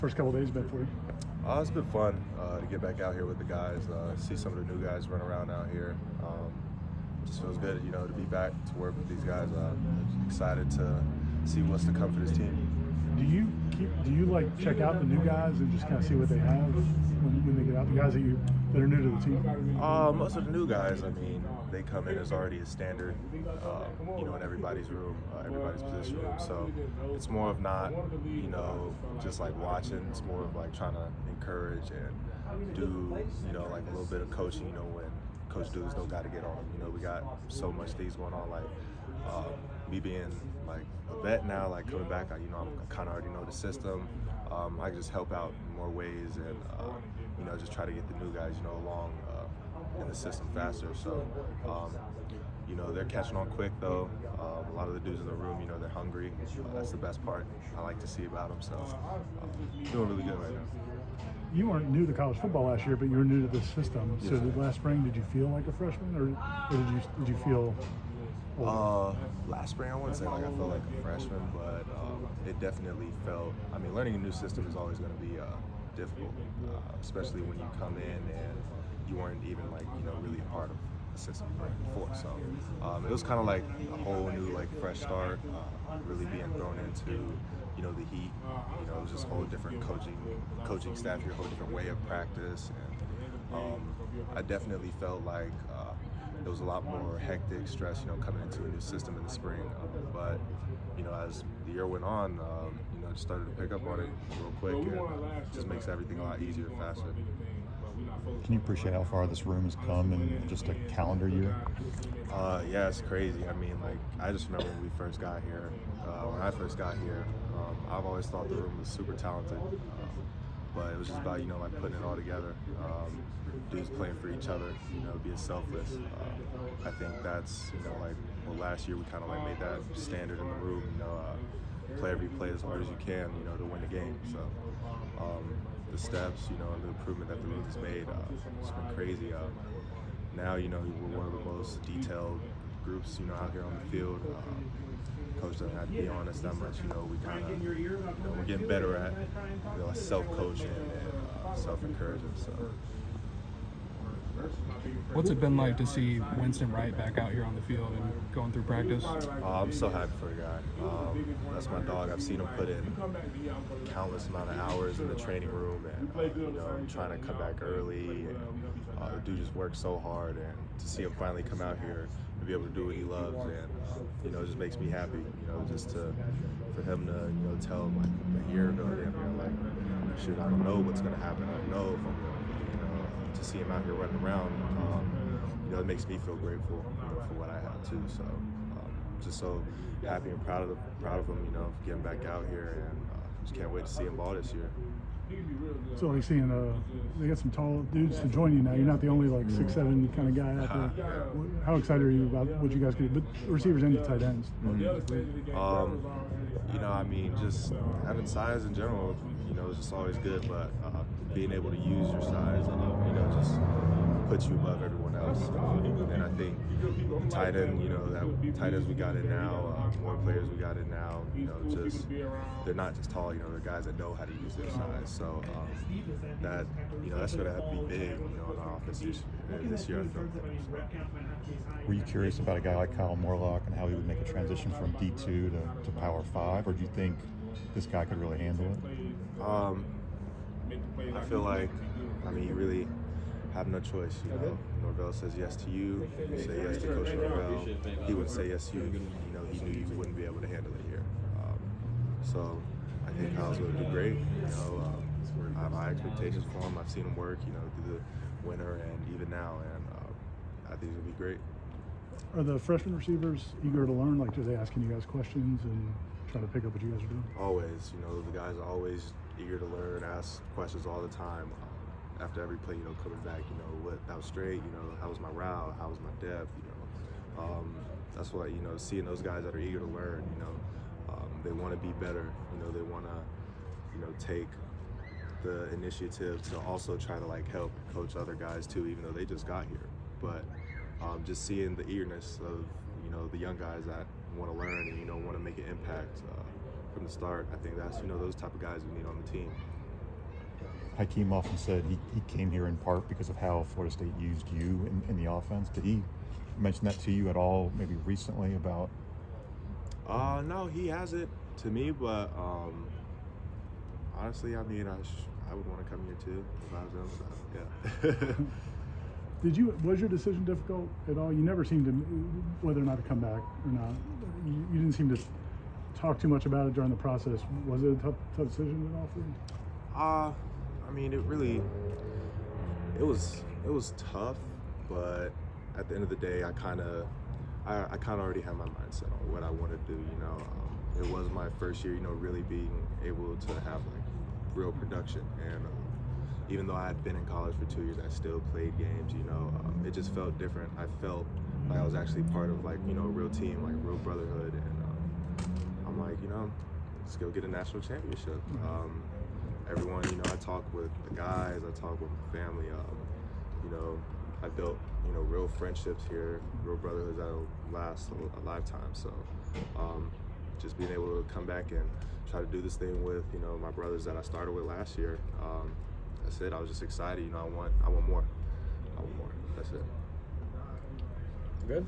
First couple of days been for you? It's been fun to get back out here with the guys, see some of the new guys run around out here. Just feels good, to be back to work with these guys. Excited to see what's to come for this team. Do you like check out the new guys and just kind of see what they have when they get out? The guys that are new to the team. Most of the new guys, they come in as already a standard, in everybody's room, everybody's position room. So it's more of not, just like watching. It's more of like trying to encourage and do, like a little bit of coaching. When coach dudes don't got to get on. We got so much things going on. Like me being like a vet now, like coming back, I kind of already know the system. I can just help out in more ways and just try to get the new guys, along in the system faster. So, they're catching on quick though. A lot of the dudes in the room, they're hungry. That's the best part I like to see about them. So, doing really good right now. You weren't new to college football last year, but you were new to this system. Yes, so last spring, did you feel like a freshman, or did you feel older? Last spring, I wouldn't say like I felt like a freshman, but it definitely felt. Learning a new system is always going to be difficult, especially when you come in and you weren't even really a part of the system before. So it was kind of like a whole new fresh start, really being thrown into the heat. It was just a whole different coaching staff here, a whole different way of practice, and I definitely felt like it was a lot more hectic, stress, coming into a new system in the spring. But as the year went on, just started to pick up on it real quick, and it just makes everything a lot easier and faster. Can you appreciate how far this room has come in just a calendar year? Yeah, it's crazy. I just remember when we first got here. When I first got here, I've always thought the room was super talented, but it was just about putting it all together. Dudes playing for each other, being selfless. I think that's last year we kind of made that standard in the room. Play every play as hard as you can, to win the game. So the steps, and the improvement that the league has made, it's been crazy. Now, we're one of the most detailed groups, out here on the field. Coach doesn't have to be on us that much. We kind of, we're getting better at, self-coaching and self-encouragement. So. What's it been like to see Winston Wright back out here on the field and going through practice? I'm so happy for the guy. That's my dog. I've seen him put in countless amount of hours in the training room and trying to come back early. And, the dude just works so hard, and to see him finally come out here and be able to do what he loves, and it just makes me happy. For him to tell him a year ago, shoot, I don't know what's gonna happen. I don't know if I'm gonna. To see him out here running around, it makes me feel grateful for what I have too. So just so happy and proud of him, for getting back out here, and just can't wait to see him ball this year. So like seeing they got some tall dudes to join you now. You're not the only 6'7" kind of guy out there. How excited are you about what you guys can do? But receivers and tight ends. Just having size in general, is just always good. But being able to use your size and just puts you above everyone else. And I think the tight end, that tight ends we got in now, more players we got in now, just they're not just tall, they're guys that know how to use their size. So that that's going to have to be big, in our offense this year. I feel like. Were you curious about a guy like Kyle Morlock and how he would make a transition from D2 to Power 5, or do you think this guy could really handle it? I feel like, you really have no choice. Norvell says yes to you. You say yes to Coach Norvell. He would say yes to you. He knew you wouldn't be able to handle it here. So I think Kyle's going to do great. I have high expectations for him. I've seen him work, through the winter and even now, and I think he'll be great. Are the freshman receivers eager to learn? Do they asking you guys questions and trying to pick up what you guys are doing? Always. The guys are always eager to learn, ask questions all the time. After every play, coming back, what that was straight, how was my route, how was my depth, that's what, seeing those guys that are eager to learn, they want to be better, they want to, take the initiative to also try to help coach other guys too, even though they just got here. But just seeing the eagerness of, the young guys that want to learn and, want to make an impact from the start, I think that's, those type of guys we need on the team. Hakeem often said he came here in part because of how Florida State used you in the offense. Did he mention that to you at all, maybe recently about? No, he hasn't to me, but honestly, I mean, I would want to come here too if I was him. So, yeah. Was your decision difficult at all? You never seemed to, whether or not to come back or not, you didn't seem to talk too much about it during the process. Was it a tough decision at all for you? I mean, it was tough, but at the end of the day, I kind of already had my mindset on what I wanted to do. You know, it was my first year, you know, really being able to have like real production, and even though I had been in college for 2 years, I still played games. You know, it just felt different. I felt like I was actually part of like, you know, a real team, like real brotherhood, and I'm like, you know, let's go get a national championship. Everyone, you know, I talk with the guys, I talk with my family. You know, I built, you know, real friendships here, real brotherhoods that'll last a lifetime. So, just being able to come back and try to do this thing with, you know, my brothers that I started with last year. That's it. I was just excited. You know, I want more. I want more. That's it. Good.